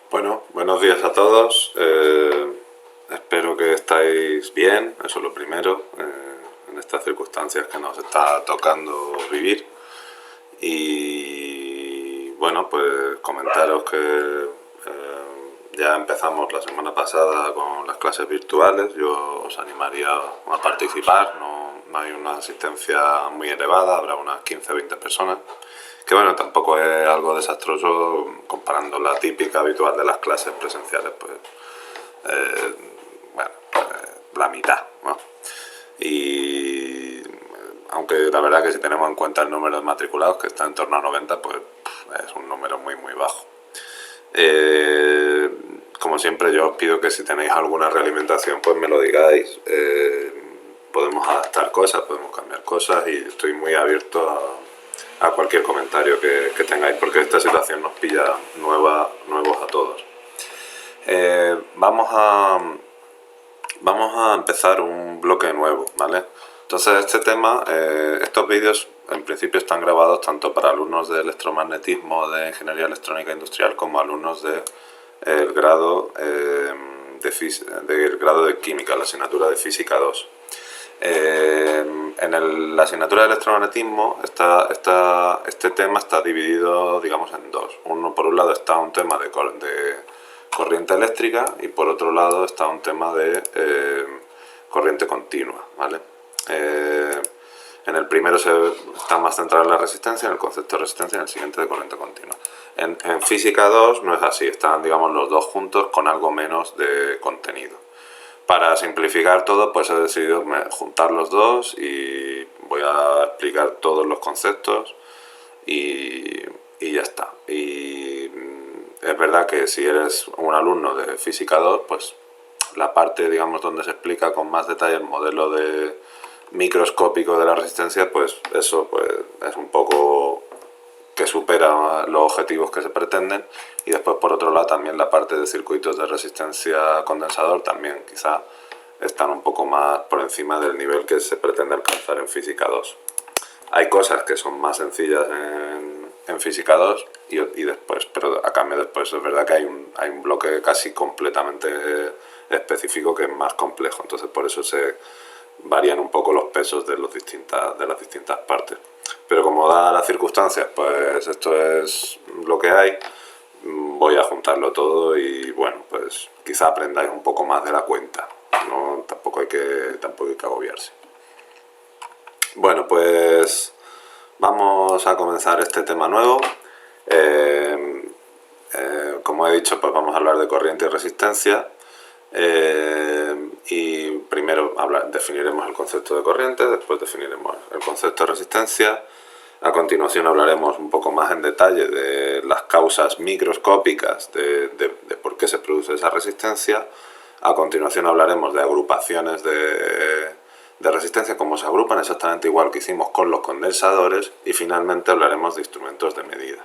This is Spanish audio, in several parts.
Bueno, buenos días a todos. Espero que estáis bien, eso es lo primero, en estas circunstancias que nos está tocando vivir. Y bueno, pues comentaros que ya empezamos la semana pasada con las clases virtuales. Yo os animaría a participar, no hay una asistencia muy elevada, habrá unas 15 o 20 personas. Que bueno, tampoco es algo desastroso comparando la típica habitual de las clases presenciales, pues bueno, la mitad, ¿no? Y aunque la verdad que si tenemos en cuenta el número de matriculados, que está en torno a 90, pues es un número muy bajo. Como siempre, yo os pido que si tenéis alguna realimentación, pues me lo digáis. Podemos adaptar cosas, podemos cambiar cosas y estoy muy abierto a cualquier comentario que tengáis, porque esta situación nos pilla nuevos a todos. Vamos a empezar un bloque nuevo, ¿vale? Entonces este tema, estos vídeos en principio están grabados tanto para alumnos de electromagnetismo de Ingeniería Electrónica Industrial como alumnos del grado de Química, la asignatura de Física 2. En la asignatura de electromagnetismo este tema está dividido, digamos, en dos. Por un lado está un tema de corriente eléctrica y por otro lado está un tema de corriente continua, ¿vale? En el primero está más centrado en la resistencia, en el concepto de resistencia, y en el siguiente de corriente continua. En Física 2 no es así, están, digamos, los dos juntos con algo menos de contenido. Para simplificar todo, pues he decidido juntar los dos y voy a explicar todos los conceptos y ya está. Y es verdad que si eres un alumno de Física 2, pues la parte, digamos, donde se explica con más detalle el modelo microscópico de la resistencia, pues eso pues es un poco que supera los objetivos que se pretenden. Y después, por otro lado, también la parte de circuitos de resistencia condensador también quizá están un poco más por encima del nivel que se pretende alcanzar en Física 2. Hay cosas que son más sencillas en Física 2 y después, pero a cambio después es verdad que hay un bloque casi completamente específico que es más complejo. Entonces por eso se varían un poco los pesos de las distintas partes. Pero como da las circunstancias, pues esto es lo que hay. Voy a juntarlo todo y bueno, pues quizá aprendáis un poco más de la cuenta. No, tampoco hay que agobiarse. Bueno, pues vamos a comenzar este tema nuevo. Como he dicho, pues vamos a hablar de corriente y resistencia. Y primero definiremos el concepto de corriente, después definiremos el concepto de resistencia. A continuación hablaremos un poco más en detalle de las causas microscópicas de por qué se produce esa resistencia. A continuación hablaremos de agrupaciones de resistencia, cómo se agrupan, exactamente igual que hicimos con los condensadores. Y finalmente hablaremos de instrumentos de medida.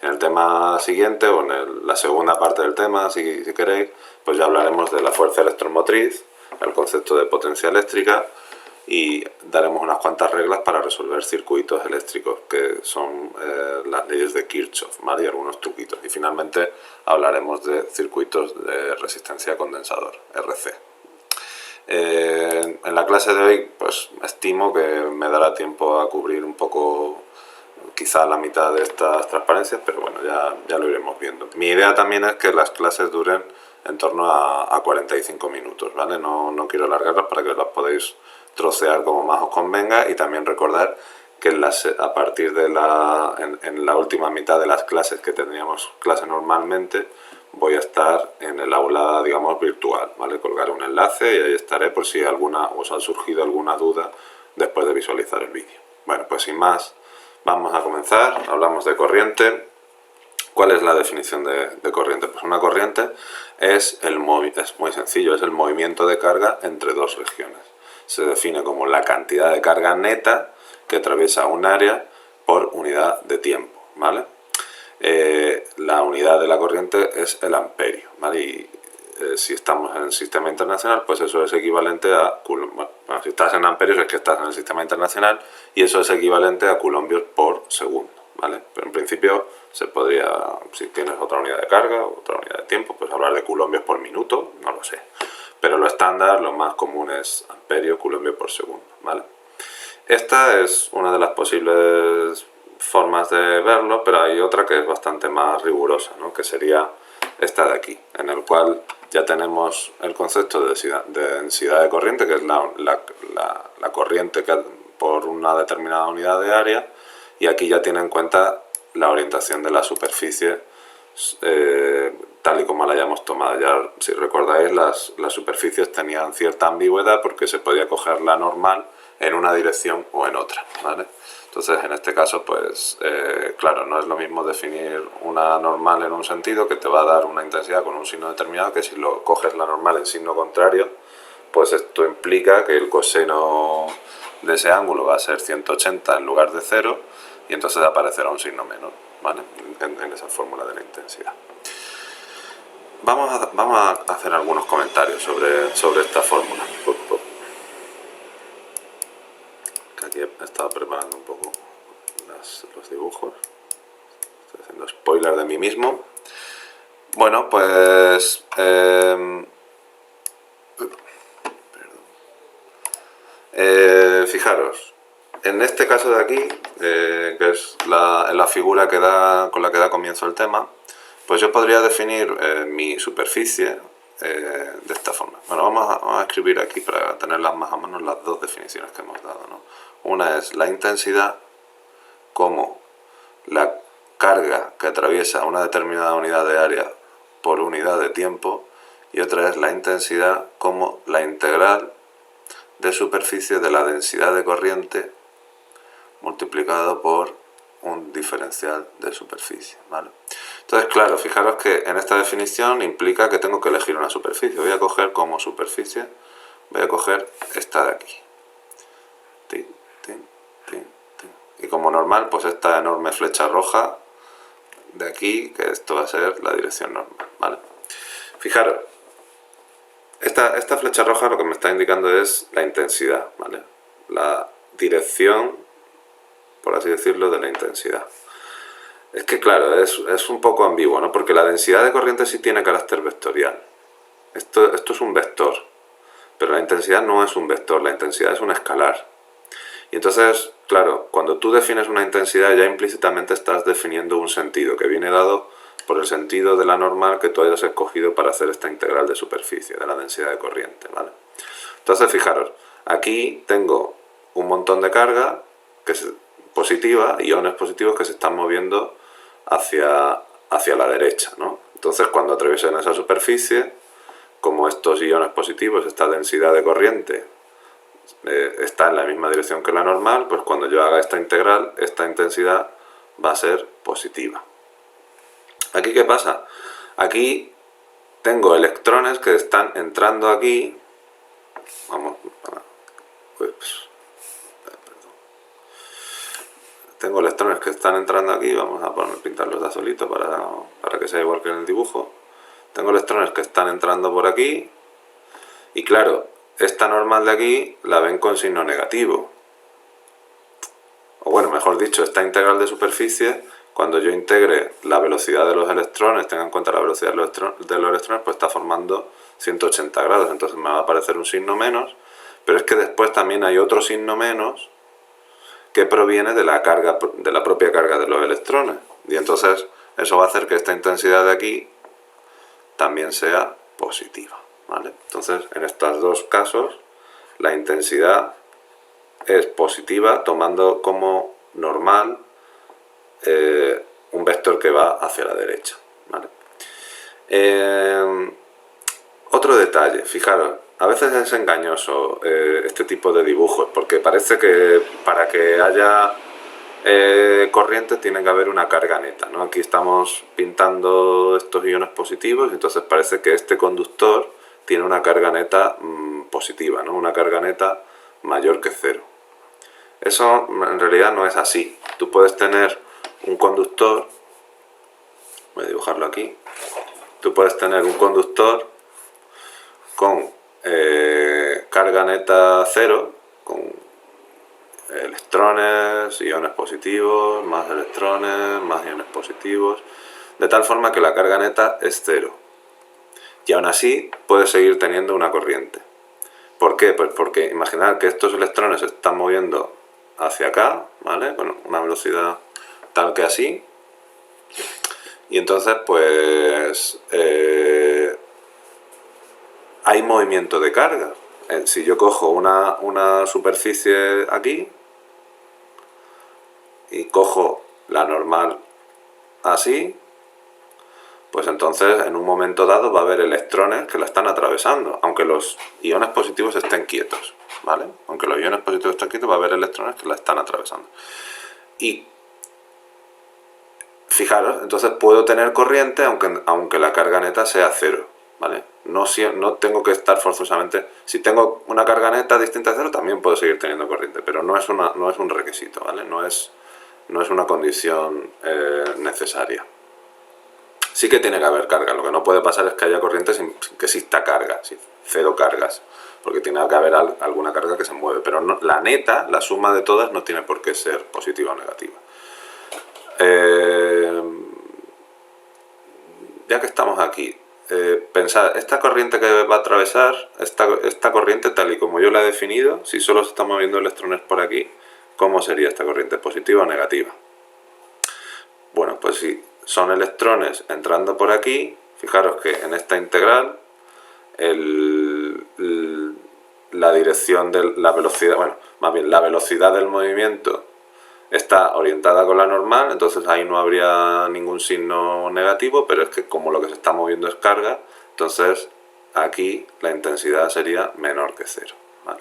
En el tema siguiente, o en la segunda parte del tema, si queréis, pues ya hablaremos de la fuerza electromotriz, el concepto de potencia eléctrica y daremos unas cuantas reglas para resolver circuitos eléctricos, que son las leyes de Kirchhoff, ¿vale? Y algunos truquitos. Y finalmente hablaremos de circuitos de resistencia condensador, RC. En la clase de hoy, pues estimo que me dará tiempo a cubrir un poco, quizá la mitad de estas transparencias, pero bueno, ya lo iremos viendo. Mi idea también es que las clases duren en torno a 45 minutos, ¿vale? No quiero alargarlas para que las podáis trocear como más os convenga, y también recordar que a partir de en la última mitad de las clases, que tendríamos clase normalmente, voy a estar en el aula, digamos, virtual, ¿vale? Colgaré un enlace y ahí estaré por si os ha surgido alguna duda después de visualizar el vídeo. Bueno, pues sin más, vamos a comenzar. Hablamos de corriente. ¿Cuál es la definición de corriente? Pues una corriente es muy sencillo, es el movimiento de carga entre dos regiones. Se define como la cantidad de carga neta que atraviesa un área por unidad de tiempo, ¿vale? La unidad de la corriente es el amperio, ¿vale? Y si estamos en el sistema internacional, pues eso es equivalente a bueno, si estás en amperios es que estás en el sistema internacional, y eso es equivalente a coulombios por segundo. ¿vale? Pero en principio se podría, si tienes otra unidad de carga o otra unidad de tiempo, pues hablar de coulombios por minuto, no lo sé. Pero lo estándar, lo más común es amperio, coulombio por segundo, ¿vale? Esta es una de las posibles formas de verlo, pero hay otra que es bastante más rigurosa, ¿no? Que sería esta de aquí, en el cual ya tenemos el concepto de densidad de corriente, que es la corriente por una determinada unidad de área, y aquí ya tiene en cuenta la orientación de la superficie tal y como la hayamos tomado. Ya, si recordáis, las superficies tenían cierta ambigüedad porque se podía coger la normal en una dirección o en otra, ¿vale? Entonces, en este caso, pues, claro, no es lo mismo definir una normal en un sentido, que te va a dar una intensidad con un signo determinado, que si lo coges la normal en signo contrario, pues esto implica que el coseno de ese ángulo va a ser 180 en lugar de 0, y entonces aparecerá un signo menos, ¿vale? En esa fórmula de la intensidad. Vamos a hacer algunos comentarios sobre esta fórmula. Aquí he estado preparando un poco los dibujos. Estoy haciendo spoiler de mí mismo. Bueno, pues... fijaros, en este caso de aquí, que es la figura con la que da comienzo el tema, pues yo podría definir mi superficie de esta forma. Bueno, vamos a escribir aquí para tenerlas más o menos las dos definiciones que hemos dado, ¿no? Una es la intensidad como la carga que atraviesa una determinada unidad de área por unidad de tiempo, y otra es la intensidad como la integral de superficie de la densidad de corriente multiplicado por un diferencial de superficie, ¿vale? Entonces, claro, fijaros que en esta definición implica que tengo que elegir una superficie. Voy a coger como superficie, voy a coger esta de aquí. Y como normal, pues esta enorme flecha roja de aquí, que esto va a ser la dirección normal, ¿vale? Fijaros, esta flecha roja lo que me está indicando es la intensidad, ¿vale? La dirección, por así decirlo, de la intensidad. Es que claro, es un poco ambiguo, ¿no? Porque la densidad de corriente sí tiene carácter vectorial. Esto es un vector, pero la intensidad no es un vector, la intensidad es un escalar. Y entonces, claro, cuando tú defines una intensidad ya implícitamente estás definiendo un sentido que viene dado por el sentido de la normal que tú hayas escogido para hacer esta integral de superficie, de la densidad de corriente, ¿vale? Entonces, fijaros, aquí tengo un montón de carga que es positiva, iones positivos que se están moviendo hacia la derecha, ¿no? Entonces, cuando atraviesen esa superficie, como estos iones positivos, esta densidad de corriente está en la misma dirección que la normal, pues cuando yo haga esta integral, esta intensidad va a ser positiva. ¿Aquí qué pasa? Aquí tengo electrones que están entrando aquí. Tengo electrones que están entrando aquí. Vamos a pintarlos de azulito para que sea igual que en el dibujo. Tengo electrones que están entrando por aquí. Y claro, esta normal de aquí la ven con signo negativo. O bueno, mejor dicho, esta integral de superficie, cuando yo integre la velocidad de los electrones, tenga en cuenta la velocidad de los electrones, pues está formando 180 grados. Entonces me va a aparecer un signo menos, pero es que después también hay otro signo menos que proviene de la propia carga de los electrones. Y entonces eso va a hacer que esta intensidad de aquí también sea positiva, ¿vale? Entonces, en estos dos casos, la intensidad es positiva tomando como normal un vector que va hacia la derecha, ¿vale? Otro detalle, fijaros, a veces es engañoso este tipo de dibujos, porque parece que para que haya corriente tiene que haber una carga neta, ¿no? Aquí estamos pintando estos iones positivos, y entonces parece que este conductor tiene una carga neta positiva, ¿no? Una carga neta mayor que 0. Eso en realidad no es así. Tú puedes tener un conductor, voy a dibujarlo aquí, tú puedes tener un conductor con carga neta 0, con electrones, iones positivos, más electrones, más iones positivos, de tal forma que la carga neta es cero. Y aún así puedes seguir teniendo una corriente. ¿Por qué? Pues porque imaginad que estos electrones se están moviendo hacia acá, ¿vale? Con una velocidad tal que así. Y entonces, pues, hay movimiento de carga. Si yo cojo una superficie aquí y cojo la normal así, pues entonces en un momento dado va a haber electrones que la están atravesando, aunque los iones positivos estén quietos, ¿vale? Aunque los iones positivos estén quietos, va a haber electrones que la están atravesando. Y fijaros, entonces puedo tener corriente aunque la carga neta sea cero, ¿vale? No tengo que estar forzosamente... Si tengo una carga neta distinta a cero, también puedo seguir teniendo corriente, pero no es un requisito, ¿vale? No es una condición necesaria. Sí que tiene que haber carga, lo que no puede pasar es que haya corriente sin que exista carga, sin cero cargas, porque tiene que haber alguna carga que se mueve, pero no, la neta, la suma de todas, no tiene por qué ser positiva o negativa. Ya que estamos aquí, pensad, esta corriente que va a atravesar, esta corriente tal y como yo la he definido, si solo se están moviendo electrones por aquí, ¿cómo sería esta corriente? ¿Positiva o negativa? Bueno, pues si son electrones entrando por aquí, fijaros que en esta integral la dirección de la velocidad, bueno, más bien la velocidad del movimiento está orientada con la normal, entonces ahí no habría ningún signo negativo, pero es que como lo que se está moviendo es carga, entonces aquí la intensidad sería menor que cero, ¿vale?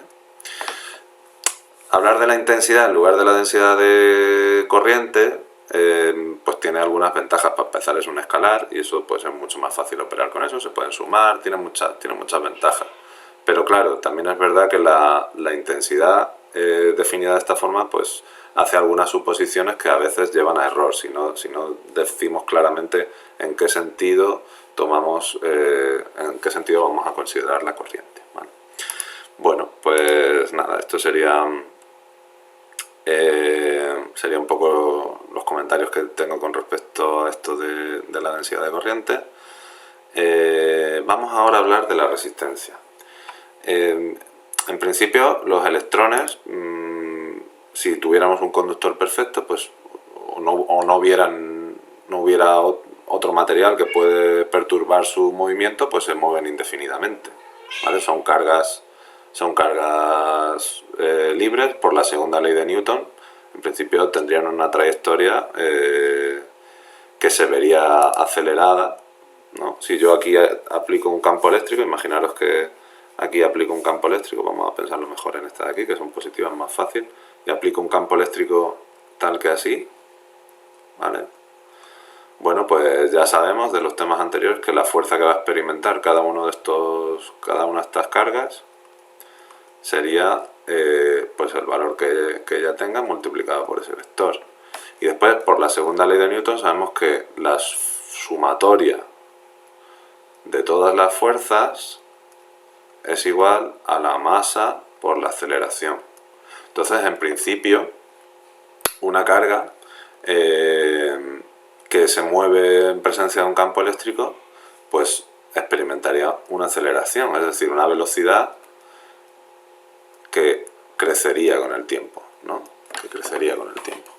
Hablar de la intensidad en lugar de la densidad de corriente, pues tiene algunas ventajas. Para empezar, es un escalar y eso pues es mucho más fácil operar con eso, se pueden sumar, tiene muchas ventajas. Pero claro, también es verdad que la intensidad definida de esta forma pues hace algunas suposiciones que a veces llevan a error, si no decimos claramente en qué sentido vamos a considerar la corriente, ¿vale? Bueno, pues nada, esto sería un poco los comentarios que tengo con respecto a esto de la densidad de corriente. Vamos ahora a hablar de la resistencia. En principio, los electrones, si tuviéramos un conductor perfecto, pues no hubiera otro material que puede perturbar su movimiento, pues se mueven indefinidamente, ¿vale? Son cargas libres por la segunda ley de Newton. En principio tendrían una trayectoria que se vería acelerada, ¿no? Si yo aquí aplico un campo eléctrico, imaginaros que aquí aplico un campo eléctrico, vamos a pensarlo mejor en esta de aquí, que son positivas, más fácil, y aplico un campo eléctrico tal que así, ¿vale? Bueno, pues ya sabemos de los temas anteriores que la fuerza que va a experimentar cada una de estas cargas sería pues el valor que ella tenga multiplicado por ese vector. Y después, por la segunda ley de Newton, sabemos que la sumatoria de todas las fuerzas es igual a la masa por la aceleración. Entonces, en principio, una carga que se mueve en presencia de un campo eléctrico, pues experimentaría una aceleración, es decir, una velocidad que crecería con el tiempo, ¿no? Que crecería con el tiempo.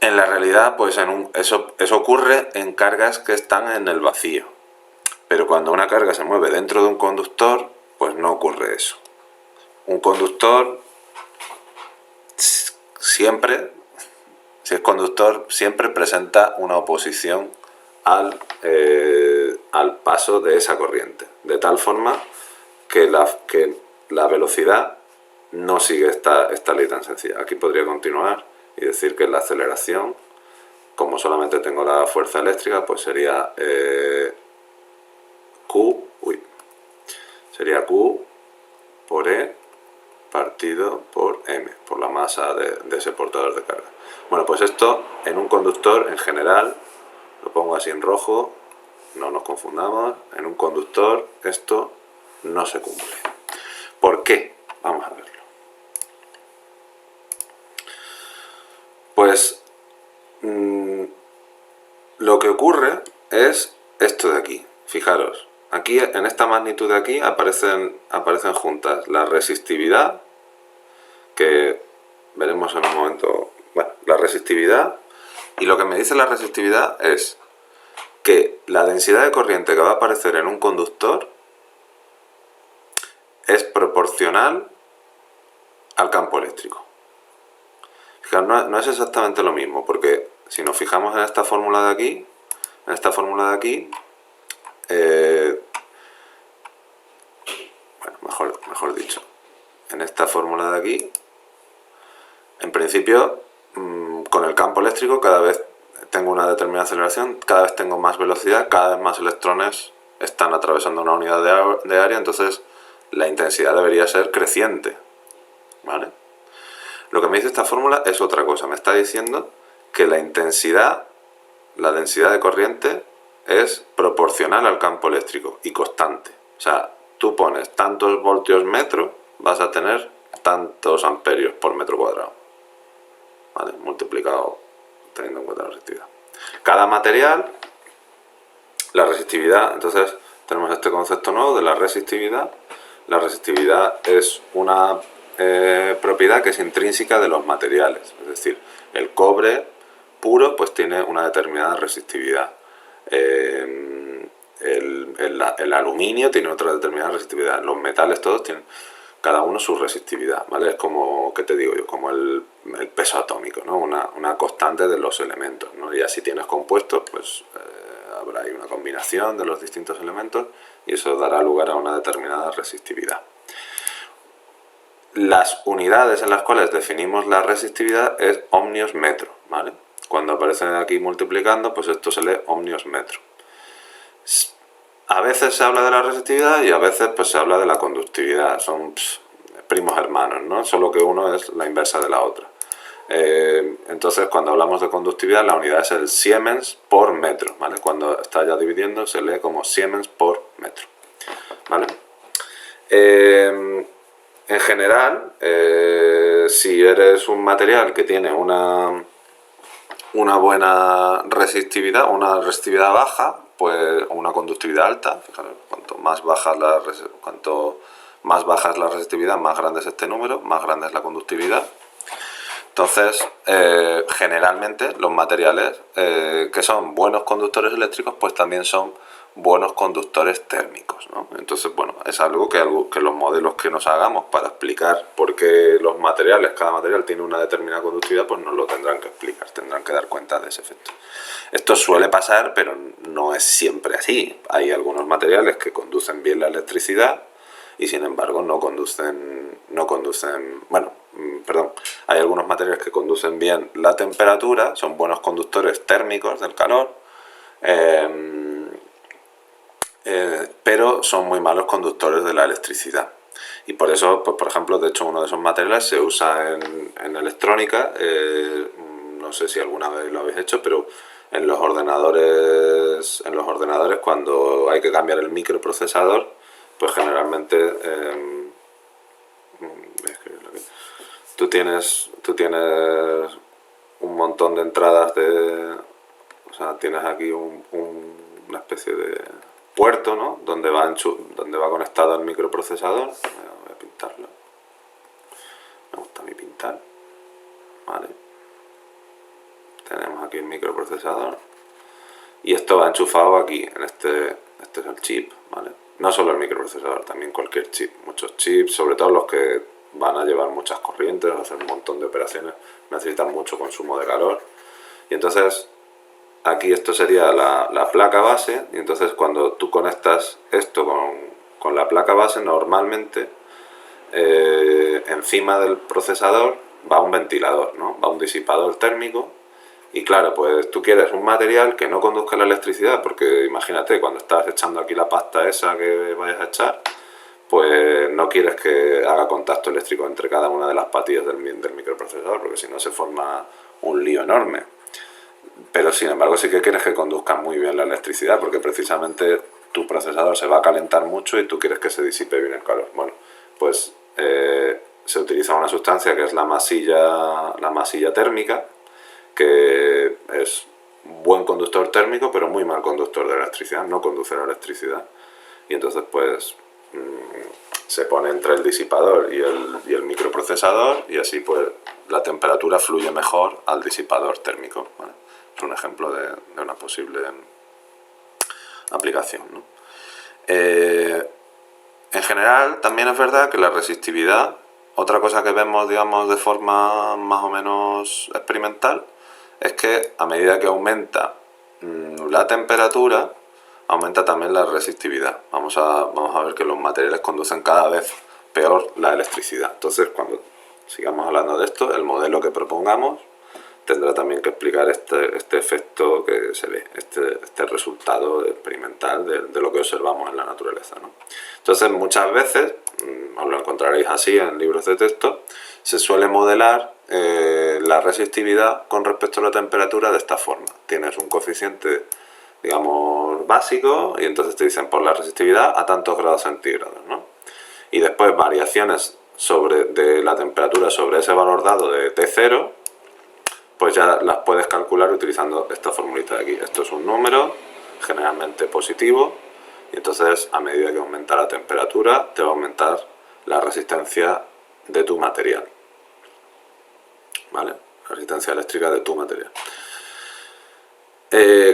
En la realidad, pues eso ocurre en cargas que están en el vacío. Pero cuando una carga se mueve dentro de un conductor, pues no ocurre eso. Un conductor siempre, si es conductor, siempre presenta una oposición al paso de esa corriente. De tal forma que la velocidad no sigue esta ley tan sencilla. Aquí podría continuar y decir que la aceleración, como solamente tengo la fuerza eléctrica, pues sería sería Q por E partido por M, por la masa de ese portador de carga. Bueno, pues esto en un conductor en general, lo pongo así en rojo, no nos confundamos, en un conductor esto no se cumple. ¿Por qué? Vamos a verlo. que ocurre es esto de aquí. Fijaros, aquí en esta magnitud de aquí aparecen juntas la resistividad, que veremos en un momento, bueno, la resistividad, y lo que me dice la resistividad es que la densidad de corriente que va a aparecer en un conductor es proporcional al campo eléctrico. Fijaros, no es exactamente lo mismo, porque si nos fijamos en esta fórmula de aquí, bueno, mejor dicho, en esta fórmula de aquí, en principio, con el campo eléctrico cada vez tengo una determinada aceleración, cada vez tengo más velocidad, cada vez más electrones están atravesando una unidad de área, entonces la intensidad debería ser creciente, ¿vale? Lo que me dice esta fórmula es otra cosa, me está diciendo que la densidad de corriente es proporcional al campo eléctrico y constante. O sea, tú pones tantos voltios metro, vas a tener tantos amperios por metro cuadrado, ¿vale? Multiplicado teniendo en cuenta la resistividad. Cada material, la resistividad, entonces tenemos este concepto nuevo de la resistividad. La resistividad es una propiedad que es intrínseca de los materiales, es decir, el cobre puro pues tiene una determinada resistividad, el aluminio tiene otra determinada resistividad, los metales todos tienen cada uno su resistividad, ¿vale? Es como, ¿qué te digo yo? Como el peso atómico, ¿no? Una constante de los elementos, ¿no? Y así tienes compuestos, pues habrá ahí una combinación de los distintos elementos y eso dará lugar a una determinada resistividad. Las unidades en las cuales definimos la resistividad es ohmios metro, ¿vale? Cuando aparecen aquí multiplicando, pues esto se lee ohmios metro. A veces se habla de la resistividad y a veces pues se habla de la conductividad, son primos hermanos, ¿no? Solo que uno es la inversa de la otra. Entonces cuando hablamos de conductividad la unidad es el Siemens por metro, ¿vale? Cuando está ya dividiendo se lee como Siemens por metro, ¿vale? En general, si eres un material que tiene una buena resistividad, una resistividad baja, pues una conductividad alta, fijaros, cuanto más baja es la resistividad, más grande es este número, más grande es la conductividad. Entonces, generalmente los materiales que son buenos conductores eléctricos, pues también son buenos conductores térmicos, ¿no? Entonces, bueno, es algo que los modelos que nos hagamos para explicar por qué cada material tiene una determinada conductividad, pues nos lo tendrán que explicar, tendrán que dar cuenta de ese efecto. Esto suele pasar, pero no es siempre así. Hay algunos materiales que conducen bien la electricidad y sin embargo hay algunos materiales que conducen bien la temperatura, son buenos conductores térmicos del calor, pero son muy malos conductores de la electricidad. Y por eso, pues, por ejemplo, de hecho uno de esos materiales se usa en electrónica, no sé si alguna vez lo habéis hecho, pero en los ordenadores cuando hay que cambiar el microprocesador, pues generalmente tú tienes un montón de entradas o sea, tienes aquí una especie de puerto, ¿no? donde va conectado el microprocesador. Voy a pintarlo, me gusta a mí pintar, vale. Tenemos aquí el microprocesador y esto va enchufado aquí en este es el chip, ¿vale? No solo el microprocesador, también cualquier chip, muchos chips, sobre todo los que van a llevar muchas corrientes, hacer un montón de operaciones, necesitan mucho consumo de calor. Y entonces aquí esto sería la placa base, y entonces cuando tú conectas esto con la placa base, normalmente encima del procesador va un ventilador, ¿no? Va un disipador térmico. Y claro, pues tú quieres un material que no conduzca la electricidad, porque imagínate, cuando estás echando aquí la pasta esa que vayas a echar, pues no quieres que haga contacto eléctrico entre cada una de las patillas del microprocesador, porque si no se forma un lío enorme. Pero sin embargo sí que quieres que conduzca muy bien la electricidad, porque precisamente tu procesador se va a calentar mucho y tú quieres que se disipe bien el calor. Bueno, pues se utiliza una sustancia que es la masilla térmica, que es buen conductor térmico, pero muy mal conductor de electricidad, no conduce la electricidad. Y entonces pues se pone entre el disipador y el microprocesador, y así pues la temperatura fluye mejor al disipador térmico, ¿vale? Es un ejemplo de una posible aplicación, ¿no? En general también es verdad que la resistividad, otra cosa que vemos, digamos, de forma más o menos experimental, es que a medida que aumenta la temperatura, aumenta también la resistividad. Vamos a ver que los materiales conducen cada vez peor la electricidad. Entonces, cuando sigamos hablando de esto, el modelo que propongamos tendrá también que explicar este efecto que se ve, este resultado experimental de lo que observamos en la naturaleza, ¿no? Entonces, muchas veces, os lo encontraréis así en libros de texto, se suele modelar la resistividad con respecto a la temperatura de esta forma. Tienes un coeficiente, digamos, básico, y entonces te dicen por la resistividad a tantos grados centígrados, ¿no? Y después variaciones de la temperatura sobre ese valor dado de T0, pues ya las puedes calcular utilizando esta formulita de aquí. Esto es un número, generalmente positivo, y entonces a medida que aumenta la temperatura te va a aumentar la resistencia de tu material, ¿vale? La resistencia eléctrica de tu material.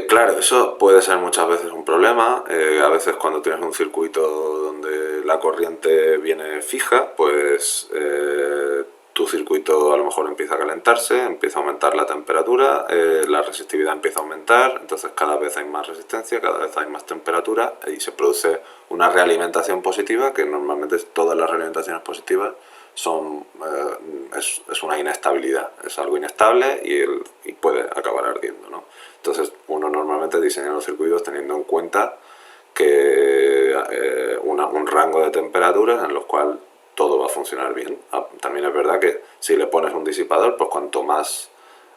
Claro, eso puede ser muchas veces un problema. A veces cuando tienes un circuito donde la corriente viene fija, pues tu circuito a lo mejor empieza a calentarse, empieza a aumentar la temperatura, la resistividad empieza a aumentar, entonces cada vez hay más resistencia, cada vez hay más temperatura y se produce una realimentación positiva, que normalmente todas las realimentaciones positivas es una inestabilidad, es algo inestable y puede acabar ardiendo, ¿no? Entonces uno normalmente diseña los circuitos teniendo en cuenta que un rango de temperaturas en los cuales todo va a funcionar bien. También es verdad que si le pones un disipador, pues cuanto más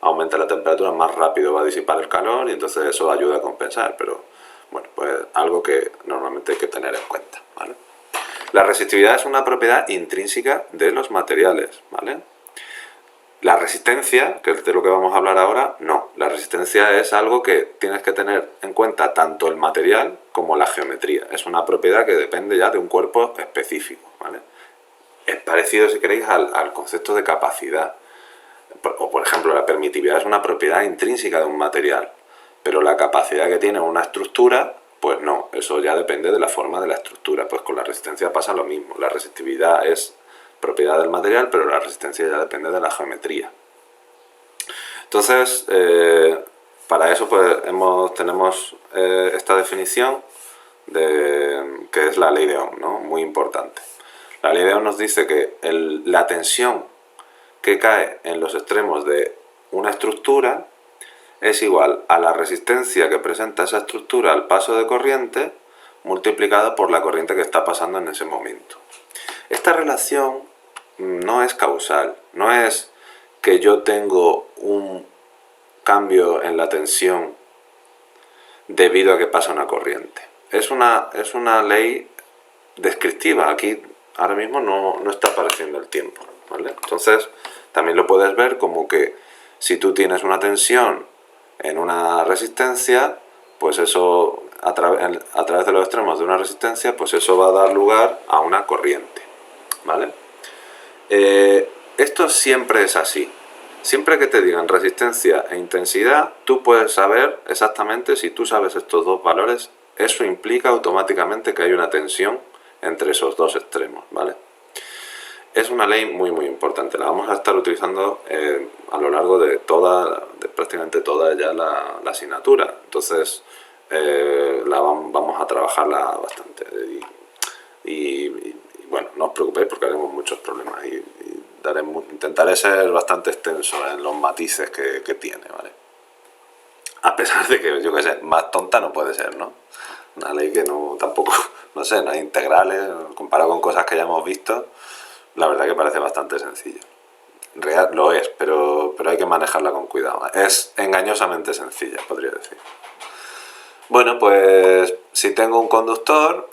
aumente la temperatura, más rápido va a disipar el calor, y entonces eso ayuda a compensar, pero bueno, pues algo que normalmente hay que tener en cuenta, ¿vale? La resistividad es una propiedad intrínseca de los materiales, ¿vale? La resistencia, que es de lo que vamos a hablar ahora, no. La resistencia es algo que tienes que tener en cuenta tanto el material como la geometría. Es una propiedad que depende ya de un cuerpo específico, ¿vale? Es parecido, si queréis, al concepto de capacidad. O, por ejemplo, la permitividad es una propiedad intrínseca de un material, pero la capacidad que tiene una estructura, pues no, eso ya depende de la forma de la estructura. Pues con la resistencia pasa lo mismo. La resistividad es propiedad del material, pero la resistencia ya depende de la geometría. Entonces, para eso pues tenemos esta definición que es la ley de Ohm, ¿no? Muy importante. La ley de Ohm nos dice que la tensión que cae en los extremos de una estructura es igual a la resistencia que presenta esa estructura al paso de corriente multiplicada por la corriente que está pasando en ese momento. Esta relación no es causal, no es que yo tengo un cambio en la tensión debido a que pasa una corriente. Es una ley descriptiva. Aquí ahora mismo no está apareciendo el tiempo, ¿vale? Entonces también lo puedes ver como que si tú tienes una tensión en una resistencia, pues eso a través de los extremos de una resistencia, pues eso va a dar lugar a una corriente, ¿vale? Esto siempre es así. Siempre que te digan resistencia e intensidad, tú puedes saber exactamente, si tú sabes estos dos valores, eso implica automáticamente que hay una tensión entre esos dos extremos, ¿vale? Es una ley muy muy importante, la vamos a estar utilizando a lo largo de prácticamente toda ya la asignatura, entonces vamos a trabajarla bastante y bueno, no os preocupéis porque haremos muchos problemas y intentaré ser bastante extenso en los matices que tiene, ¿vale? A pesar de que, yo qué sé, más tonta no puede ser, ¿no? Una ley que tampoco, no sé, no hay integrales, comparado con cosas que ya hemos visto, la verdad que parece bastante sencillo. Real lo es, pero hay que manejarla con cuidado. Es engañosamente sencilla, podría decir. Bueno, pues si tengo un conductor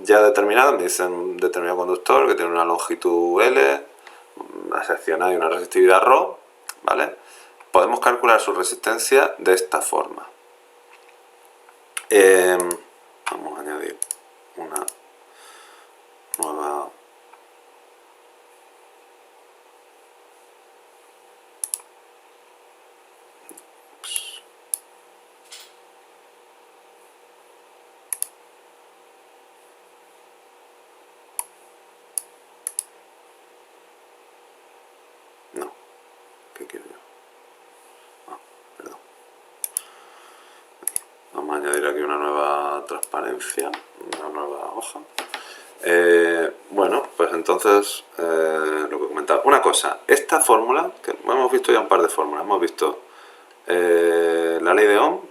ya determinado, me dicen un determinado conductor que tiene una longitud L, una sección A y una resistividad ρ, ¿vale? podemos calcular su resistencia de esta forma. Vamos a añadir una nueva no, ¿qué quiero yo? Perdón. Vamos a añadir aquí una nueva transparencia, una nueva hoja. Bueno, pues entonces lo que comentaba. Una cosa, esta fórmula, que hemos visto ya un par de fórmulas, hemos visto la ley de Ohm,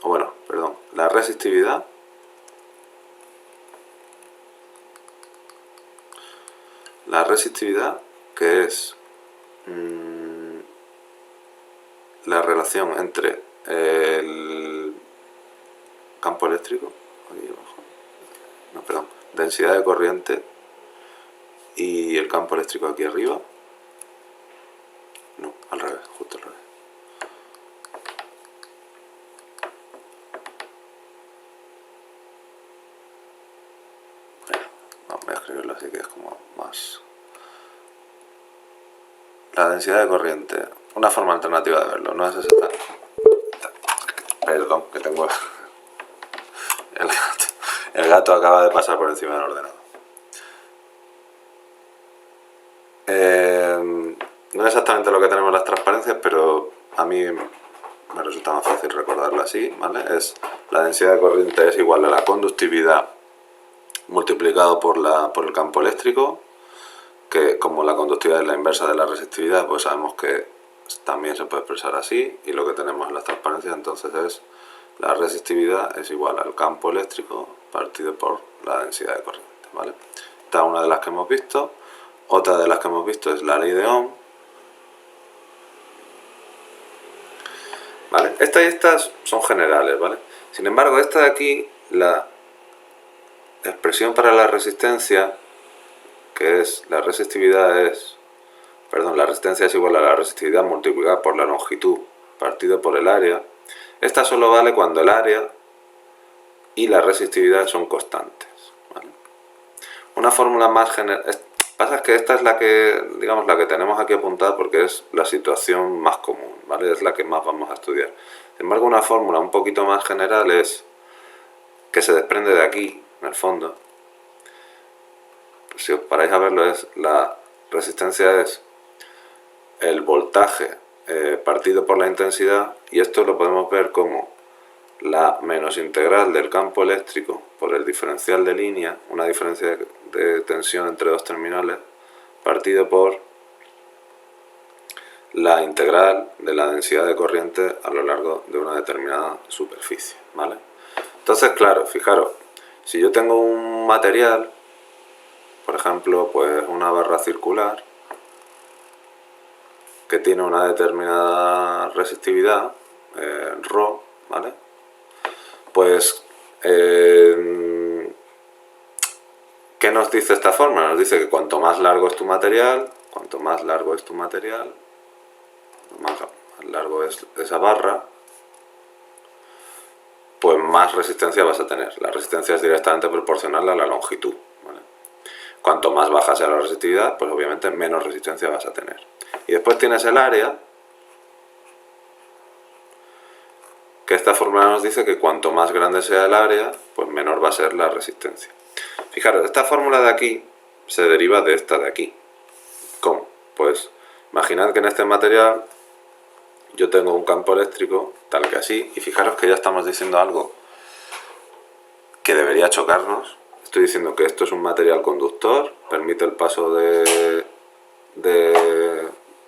o bueno, perdón, la resistividad, que es la relación entre el campo eléctrico, aquí abajo, no, perdón, densidad de corriente y el campo eléctrico aquí arriba. No, al revés, justo al revés. Bueno, vamos a escribirlo así que es como más. La densidad de corriente, una forma alternativa de verlo, no es esa. Perdón, que tengo el gato acaba de pasar por encima del ordenador. No es exactamente lo que tenemos en las transparencias, pero a mí me resulta más fácil recordarlo así, ¿vale? La densidad de corriente es igual a la conductividad multiplicado por el campo eléctrico, que como la conductividad es la inversa de la resistividad, pues sabemos que también se puede expresar así, y lo que tenemos en las transparencias entonces es la resistividad es igual al campo eléctrico partido por la densidad de corriente, ¿vale? Esta es una de las que hemos visto. Otra de las que hemos visto es la ley de Ohm, ¿vale? Estas y estas son generales, ¿vale? Sin embargo, esta de aquí, la expresión para la resistencia, que es la resistividad la resistencia es igual a la resistividad multiplicada por la longitud partido por el área. Esta solo vale cuando el área y la resistividad son constantes, ¿vale? Una fórmula más general. Pasa que esta es la que, digamos, la que tenemos aquí apuntada porque es la situación más común, ¿vale? Es la que más vamos a estudiar. Sin embargo, una fórmula un poquito más general es que se desprende de aquí, en el fondo. Si os paráis a verlo, es la resistencia es el voltaje partido por la intensidad, y esto lo podemos ver como la menos integral del campo eléctrico por el diferencial de línea, una diferencia de tensión entre dos terminales, partido por la integral de la densidad de corriente a lo largo de una determinada superficie, ¿vale? Entonces, claro, fijaros, si yo tengo un material, por ejemplo, pues una barra circular, que tiene una determinada resistividad, ρ, ¿vale? Pues, ¿qué nos dice esta fórmula? Nos dice que cuanto más largo es tu material, más largo es esa barra, pues más resistencia vas a tener. La resistencia es directamente proporcional a la longitud, ¿vale? Cuanto más baja sea la resistividad, pues obviamente menos resistencia vas a tener. Y después tienes el área, que esta fórmula nos dice que cuanto más grande sea el área, pues menor va a ser la resistencia. Fijaros, esta fórmula de aquí se deriva de esta de aquí. ¿Cómo? Pues imaginad que en este material yo tengo un campo eléctrico tal que así, y fijaros que ya estamos diciendo algo que debería chocarnos. Estoy diciendo que esto es un material conductor, permite el paso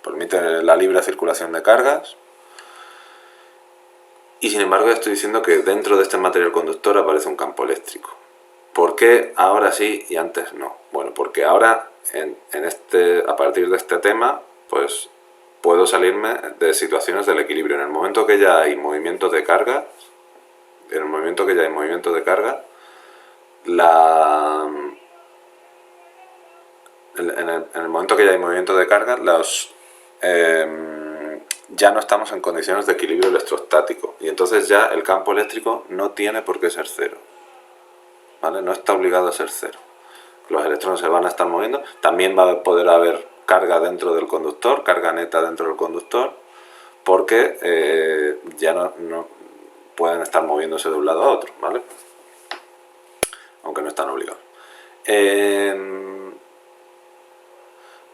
permite la libre circulación de cargas, y sin embargo estoy diciendo que dentro de este material conductor aparece un campo eléctrico. ¿Por qué ahora sí y antes no? Bueno, porque ahora a partir de este tema, pues puedo salirme de situaciones del equilibrio. En el momento que ya hay movimiento de carga, ya no estamos en condiciones de equilibrio electrostático y entonces ya el campo eléctrico no tiene por qué ser cero, ¿vale? No está obligado a ser cero. Los electrones se van a estar moviendo, también va a poder haber carga dentro del conductor, carga neta dentro del conductor, porque ya no pueden estar moviéndose de un lado a otro, ¿vale? Aunque no están obligados.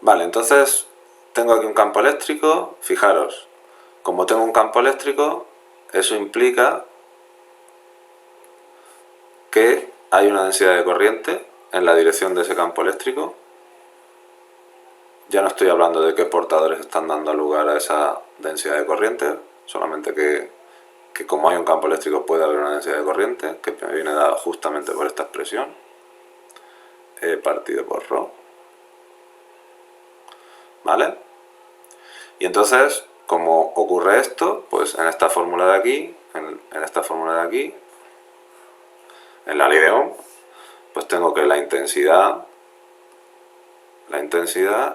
Vale, entonces tengo aquí un campo eléctrico, fijaros, como tengo un campo eléctrico, eso implica que hay una densidad de corriente en la dirección de ese campo eléctrico. Ya no estoy hablando de qué portadores están dando lugar a esa densidad de corriente, solamente que como hay un campo eléctrico puede haber una densidad de corriente, que me viene dada justamente por esta expresión, E partido por ρ. ¿Vale? Y entonces, como ocurre esto, pues en esta fórmula de aquí, en esta fórmula de aquí, en la ley de Ohm, pues tengo que la intensidad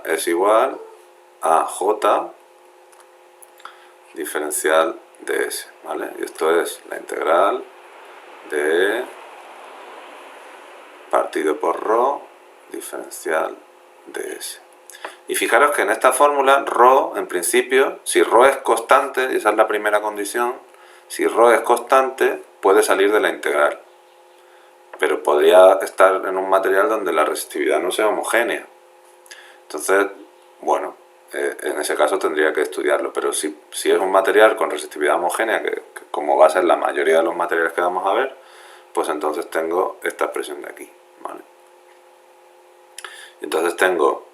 es igual a J diferencial de S, ¿vale? Y esto es la integral de E partido por ρ diferencial de S. Y fijaros que en esta fórmula ρ, en principio, si ρ es constante, y esa es la primera condición, si ρ es constante, puede salir de la integral. Pero podría estar en un material donde la resistividad no sea homogénea. Entonces, bueno, en ese caso tendría que estudiarlo. Pero si es un material con resistividad homogénea, que como va a ser la mayoría de los materiales que vamos a ver, pues entonces tengo esta expresión de aquí, ¿vale? Entonces tengo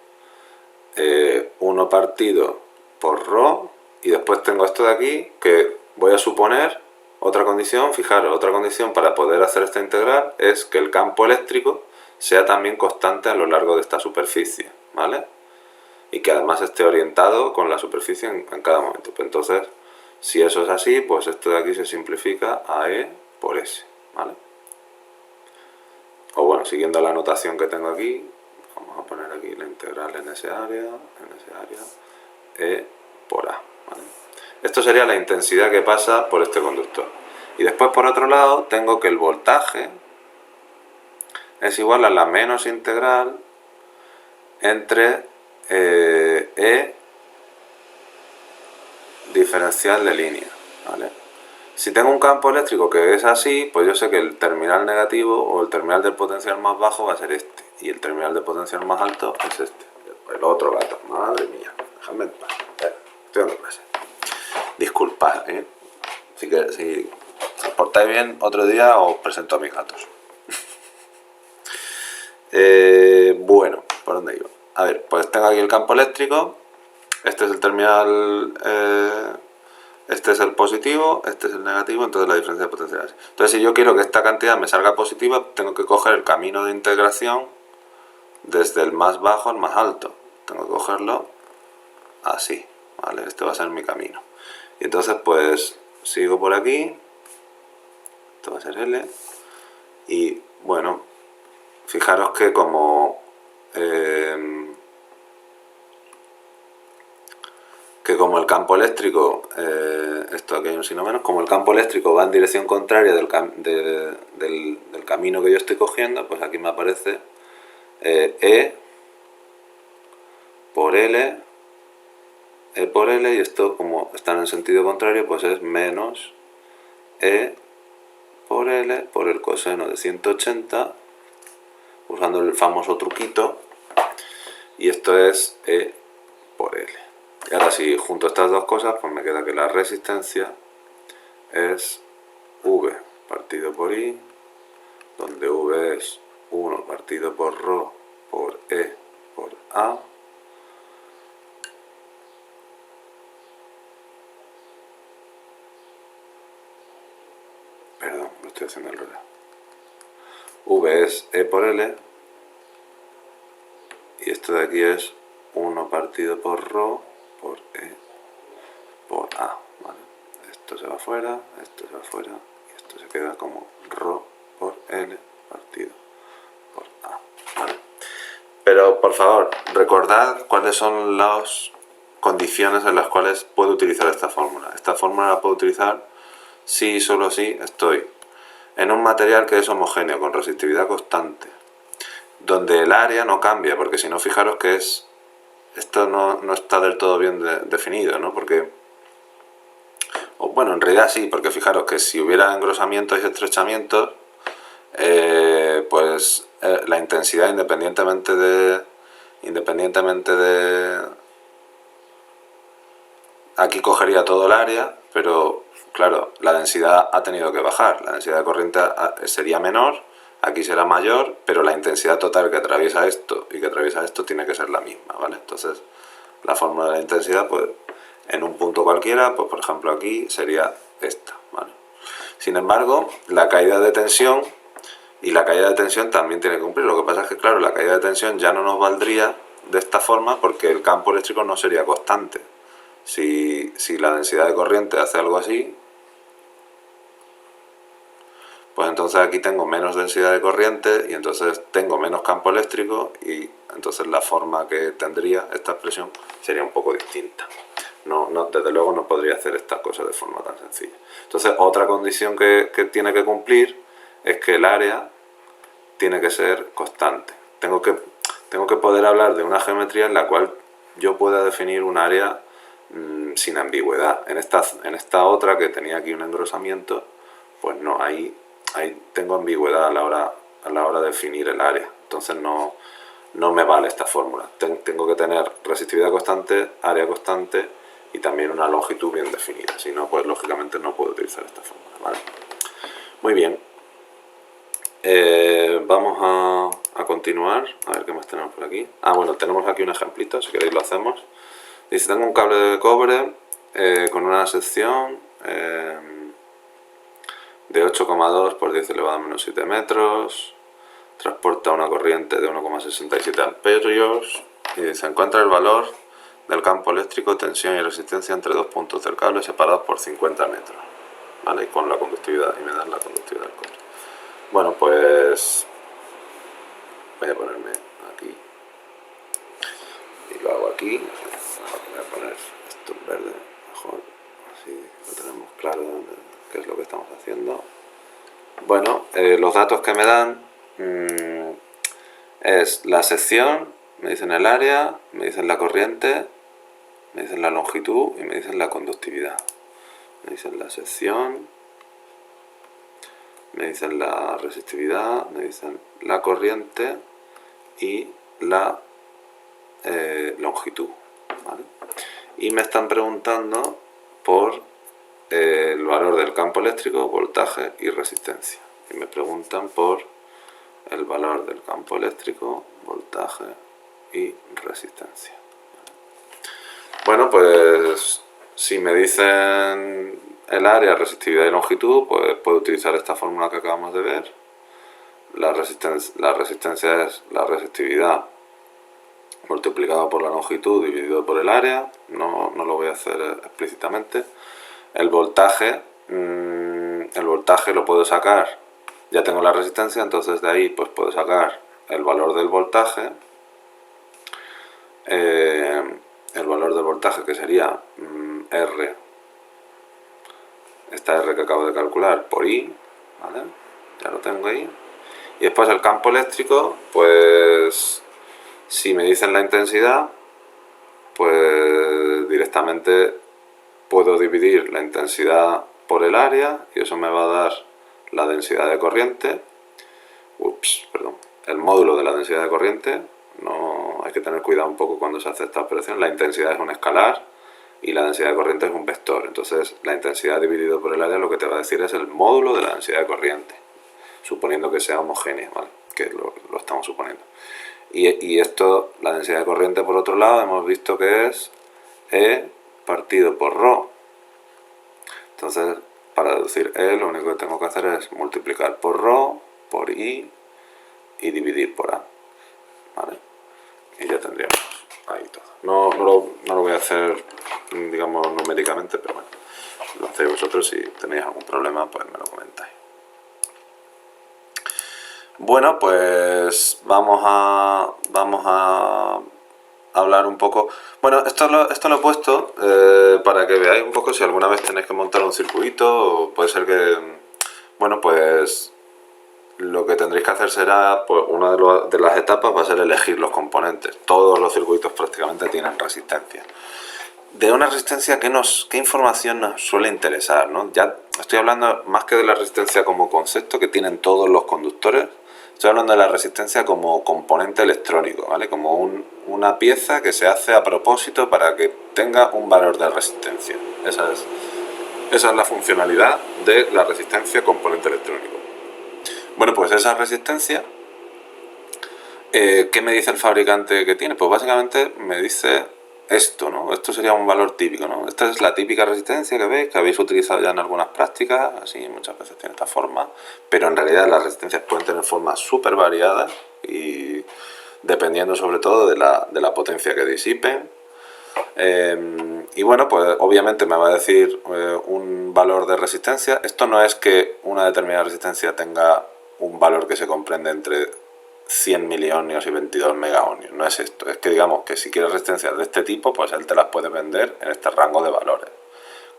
1 partido por ρ, y después tengo esto de aquí, que voy a suponer otra condición. Fijaros, otra condición para poder hacer esta integral es que el campo eléctrico sea también constante a lo largo de esta superficie, ¿vale? Y que además esté orientado con la superficie en cada momento. Pues entonces, si eso es así, pues esto de aquí se simplifica a E por S, ¿vale? O bueno, siguiendo la notación que tengo aquí, vamos a poner aquí la integral en ese área, E por A, ¿vale? Esto sería la intensidad que pasa por este conductor. Y después, por otro lado, tengo que el voltaje es igual a la menos integral entre E diferencial de línea, ¿vale? Si tengo un campo eléctrico que es así, pues yo sé que el terminal negativo o el terminal del potencial más bajo va a ser este, y el terminal del potencial más alto es este. El otro gato, madre mía, déjame en paz. Estoy dando clase. Disculpad, ¿eh? Así que si os portáis bien, otro día os presento a mis gatos. Bueno, ¿por dónde iba? A ver, pues tengo aquí el campo eléctrico. Este es el terminal, este es el positivo, este es el negativo, entonces la diferencia de potencial es. Entonces, si yo quiero que esta cantidad me salga positiva, tengo que coger el camino de integración desde el más bajo al más alto. Tengo que cogerlo así, ¿vale? Este va a ser mi camino. Y entonces, pues, sigo por aquí. Esto va a ser L. Y, bueno, fijaros que como el campo eléctrico, esto aquí hay un signo menos, como el campo eléctrico va en dirección contraria del camino que yo estoy cogiendo, pues aquí me aparece E por L, y esto como está en el sentido contrario, pues es menos E por L por el coseno de 180, usando el famoso truquito, y esto es E por L. Y ahora si junto estas dos cosas, pues me queda que la resistencia es V partido por I, donde V es 1 partido por ρ por E por A, perdón, lo estoy haciendo al revés. V es E por L, y esto de aquí es 1 partido por ρ por E por A, ¿vale? Esto se va afuera, esto se va afuera, y esto se queda como ρ por L partido por A, ¿vale? Pero por favor, recordad cuáles son los condiciones en las cuales puedo utilizar esta fórmula. Esta fórmula la puedo utilizar si y solo si estoy en un material que es homogéneo, con resistividad constante, donde el área no cambia, porque si no, fijaros que esto no está del todo bien definido, ¿no? Porque, bueno, en realidad sí, porque fijaros que si hubiera engrosamientos y estrechamientos, pues la intensidad independientemente de aquí cogería todo el área, pero claro, la densidad ha tenido que bajar, la densidad de corriente sería menor, aquí será mayor, pero la intensidad total que atraviesa esto y que atraviesa esto tiene que ser la misma, ¿vale? Entonces, la fórmula de la intensidad, pues en un punto cualquiera, pues por ejemplo aquí sería esta, ¿vale? Sin embargo, la caída de tensión y la caída de tensión también tiene que cumplir. Lo que pasa es que, claro, la caída de tensión ya no nos valdría de esta forma porque el campo eléctrico no sería constante. Si la densidad de corriente hace algo así, pues entonces aquí tengo menos densidad de corriente y entonces tengo menos campo eléctrico y entonces la forma que tendría esta expresión sería un poco distinta. Desde luego no podría hacer estas cosas de forma tan sencilla. Entonces otra condición que tiene que cumplir es que el área tiene que ser constante. Tengo que poder hablar de una geometría en la cual yo pueda definir un área sin ambigüedad. En esta otra que tenía aquí un engrosamiento, pues no, ahí tengo ambigüedad a la hora de definir el área. Entonces no me vale esta fórmula. Tengo que tener resistividad constante, área constante y también una longitud bien definida. Si no, pues lógicamente no puedo utilizar esta fórmula, ¿vale? Muy bien. Vamos a continuar. A ver qué más tenemos por aquí. Bueno, tenemos aquí un ejemplito, si queréis lo hacemos. Dice, tengo un cable de cobre con una sección de 8,2 por 10 elevado a menos 7 metros. Transporta una corriente de 1,67 amperios y se encuentra el valor del campo eléctrico, tensión y resistencia entre dos puntos del cable separados por 50 metros, ¿vale? Y con la conductividad, y me dan la conductividad del cobre. Bueno, pues voy a ponerme aquí y lo hago aquí. Voy a poner esto en verde, mejor, así lo tenemos claro qué es lo que estamos haciendo. Bueno, los datos que me dan es la sección, me dicen el área, me dicen la corriente, me dicen la longitud y me dicen la conductividad. Me dicen la sección, me dicen la resistividad, me dicen la corriente y la longitud, ¿vale? Y me están preguntando por el valor del campo eléctrico, voltaje y resistencia. Y me preguntan por el valor del campo eléctrico, voltaje y resistencia. Bueno, pues si me dicen el área, resistividad y longitud, pues puedo utilizar esta fórmula que acabamos de ver. La resistencia es la resistividad multiplicado por la longitud dividido por el área. No lo voy a hacer explícitamente. El voltaje lo puedo sacar, ya tengo la resistencia, entonces de ahí pues puedo sacar el valor del voltaje, que sería R, esta R que acabo de calcular, por I, ¿vale? Ya lo tengo ahí. Y después el campo eléctrico, pues si me dicen la intensidad, pues directamente puedo dividir la intensidad por el área y eso me va a dar la densidad de corriente, el módulo de la densidad de corriente. No, hay que tener cuidado un poco cuando se hace esta operación. La intensidad es un escalar y la densidad de corriente es un vector. Entonces la intensidad dividido por el área lo que te va a decir es el módulo de la densidad de corriente, suponiendo que sea homogénea, ¿vale? Que lo estamos suponiendo. Y esto, la densidad de corriente por otro lado, hemos visto que es E partido por ρ. Entonces, para deducir E, lo único que tengo que hacer es multiplicar por ρ, por I y dividir por A, ¿vale? Y ya tendríamos ahí todo. No lo voy a hacer, digamos, numéricamente, pero bueno, lo hacéis vosotros. Si tenéis algún problema, pues me lo comentáis. Bueno, pues vamos a hablar un poco... Bueno, esto lo he puesto para que veáis un poco si alguna vez tenéis que montar un circuito, o puede ser que, bueno, pues lo que tendréis que hacer será, pues una de las etapas va a ser elegir los componentes. Todos los circuitos prácticamente tienen resistencia. De una resistencia, ¿qué información nos suele interesar, ¿no? Ya estoy hablando más que de la resistencia como concepto que tienen todos los conductores. Estoy hablando de la resistencia como componente electrónico, ¿vale? Como una pieza que se hace a propósito para que tenga un valor de resistencia. Esa es la funcionalidad de la resistencia componente electrónico. Bueno, pues esa resistencia, ¿qué me dice el fabricante que tiene? Pues básicamente me dice esto, ¿no? Esto sería un valor típico, ¿no? Esta es la típica resistencia que veis, que habéis utilizado ya en algunas prácticas, así muchas veces tiene esta forma, pero en realidad las resistencias pueden tener formas súper variadas y dependiendo sobre todo de la potencia que disipen. Y bueno, pues obviamente me va a decir un valor de resistencia. Esto no es que una determinada resistencia tenga un valor que se comprende entre 100 miliohmios y 22 megaohmios. No es esto. Es que digamos que si quieres resistencias de este tipo, pues él te las puede vender en este rango de valores.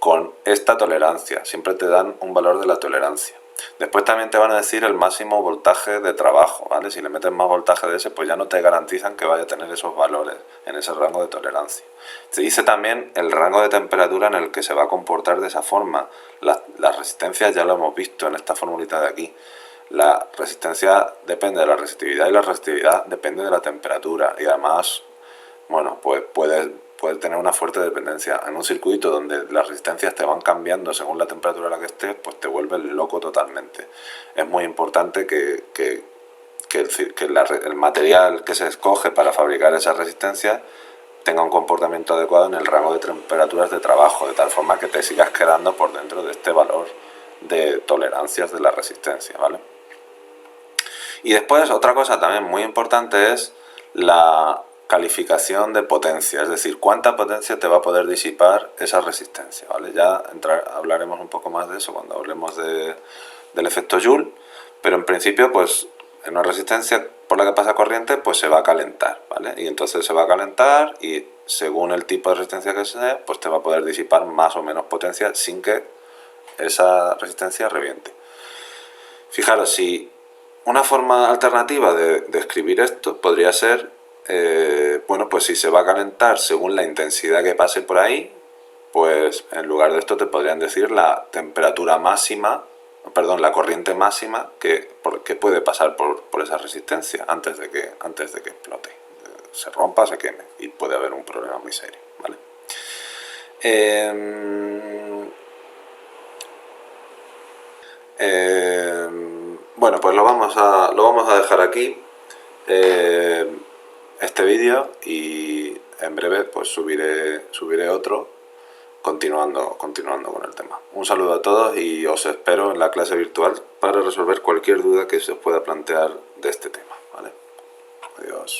Con esta tolerancia. Siempre te dan un valor de la tolerancia. Después también te van a decir el máximo voltaje de trabajo, ¿vale? Si le metes más voltaje de ese, pues ya no te garantizan que vaya a tener esos valores en ese rango de tolerancia. Se dice también el rango de temperatura en el que se va a comportar de esa forma. Las resistencias ya lo hemos visto en esta formulita de aquí. La resistencia depende de la resistividad y la resistividad depende de la temperatura. Y además, bueno, pues puede tener una fuerte dependencia. En un circuito donde las resistencias te van cambiando según la temperatura a la que estés, pues te vuelves loco totalmente. Es muy importante que el material que se escoge para fabricar esas resistencias tenga un comportamiento adecuado en el rango de temperaturas de trabajo, de tal forma que te sigas quedando por dentro de este valor de tolerancias de la resistencia, ¿vale? Y después otra cosa también muy importante es la calificación de potencia, es decir, cuánta potencia te va a poder disipar esa resistencia, ¿vale? Ya hablaremos un poco más de eso cuando hablemos del efecto Joule, pero en principio, pues en una resistencia por la que pasa corriente, pues se va a calentar, ¿vale? Y entonces se va a calentar y según el tipo de resistencia que sea, pues te va a poder disipar más o menos potencia sin que esa resistencia reviente. Fijaros, si una forma alternativa de escribir esto podría ser, bueno, pues si se va a calentar según la intensidad que pase por ahí, pues en lugar de esto te podrían decir la temperatura máxima, perdón, la corriente máxima que puede pasar por esa resistencia antes de que explote, se rompa, se queme y puede haber un problema muy serio, ¿vale? Bueno, pues lo vamos a dejar aquí, este vídeo, y en breve pues subiré otro continuando con el tema. Un saludo a todos y os espero en la clase virtual para resolver cualquier duda que se os pueda plantear de este tema, ¿vale? Adiós.